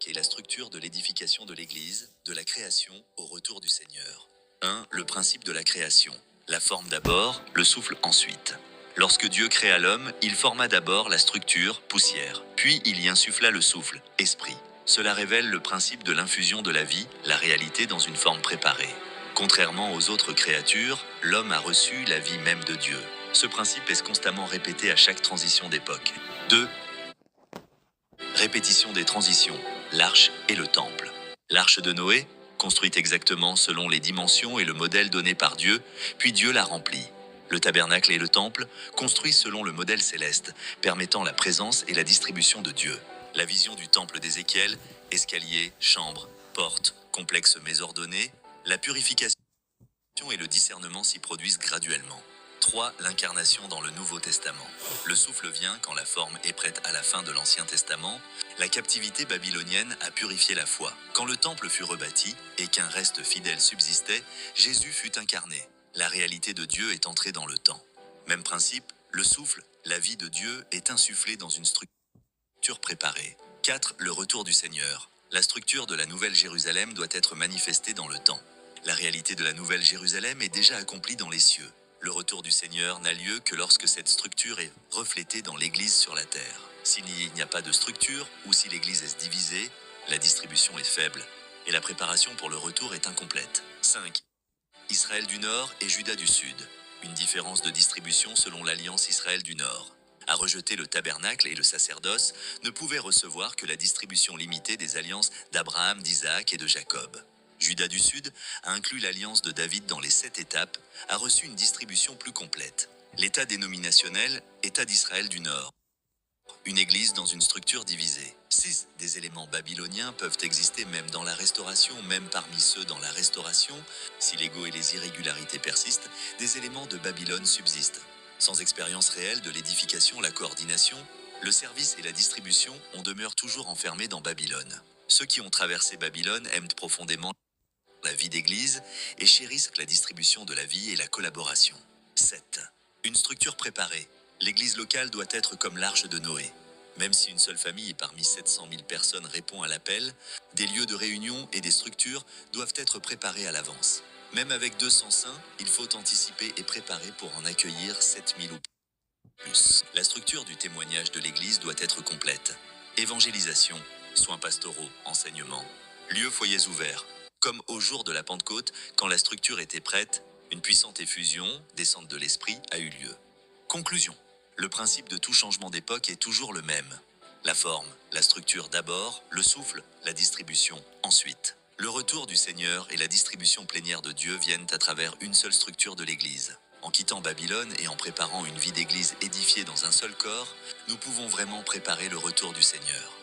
et la structure de l'édification de l'Église, de la création au retour du Seigneur. 1. Le principe de la création. La forme d'abord, le souffle ensuite. Lorsque Dieu créa l'homme, il forma d'abord la structure, poussière, puis il y insuffla le souffle, esprit. Cela révèle le principe de l'infusion de la vie, la réalité dans une forme préparée. Contrairement aux autres créatures, l'homme a reçu la vie même de Dieu. Ce principe est constamment répété à chaque transition d'époque. 2. Répétition des transitions, l'arche et le temple. L'arche de Noé, construite exactement selon les dimensions et le modèle donné par Dieu, puis Dieu l'a remplie. Le tabernacle et le temple, construits selon le modèle céleste, permettant la présence et la distribution de Dieu. La vision du temple d'Ézéchiel, escalier, chambre, porte, complexe mais ordonné, la purification et le discernement s'y produisent graduellement. 3. L'incarnation dans le Nouveau Testament. Le souffle vient quand la forme est prête à la fin de l'Ancien Testament. La captivité babylonienne a purifié la foi. Quand le temple fut rebâti et qu'un reste fidèle subsistait, Jésus fut incarné. La réalité de Dieu est entrée dans le temps. Même principe, le souffle, la vie de Dieu, est insufflée dans une structure préparée. 4. Le retour du Seigneur. La structure de la Nouvelle Jérusalem doit être manifestée dans le temps. La réalité de la Nouvelle Jérusalem est déjà accomplie dans les cieux. Le retour du Seigneur n'a lieu que lorsque cette structure est reflétée dans l'Église sur la terre. S'il n'y a pas de structure, ou si l'Église est divisée, la distribution est faible, et la préparation pour le retour est incomplète. 5. Israël du Nord et Juda du Sud. Une différence de distribution selon l'alliance Israël du Nord. A rejeté le tabernacle et le sacerdoce, ne pouvait recevoir que la distribution limitée des alliances d'Abraham, d'Isaac et de Jacob. Juda du Sud a inclus l'alliance de David dans les 7 étapes, a reçu une distribution plus complète. L'État dénominationnel, État d'Israël du Nord. Une église dans une structure divisée. 6. Des éléments babyloniens peuvent exister même dans la restauration, même parmi ceux dans la restauration. Si l'ego et les irrégularités persistent, des éléments de Babylone subsistent. Sans expérience réelle de l'édification, la coordination, le service et la distribution, on demeure toujours enfermé dans Babylone. Ceux qui ont traversé Babylone aiment profondément la vie d'église et chérissent la distribution de la vie et la collaboration. 7. Une structure préparée. L'église locale doit être comme l'arche de Noé. Même si une seule famille parmi 700 000 personnes répond à l'appel, des lieux de réunion et des structures doivent être préparés à l'avance. Même avec 200 saints, il faut anticiper et préparer pour en accueillir 7000 ou plus. La structure du témoignage de l'église doit être complète. Évangélisation, soins pastoraux, enseignement, lieux foyers ouverts. Comme au jour de la Pentecôte, quand la structure était prête, une puissante effusion, descente de l'Esprit, a eu lieu. Conclusion. Le principe de tout changement d'époque est toujours le même. La forme, la structure d'abord, le souffle, la distribution ensuite. Le retour du Seigneur et la distribution plénière de Dieu viennent à travers une seule structure de l'Église. En quittant Babylone et en préparant une vie d'Église édifiée dans un seul corps, nous pouvons vraiment préparer le retour du Seigneur.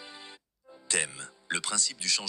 Thème. Le principe du changement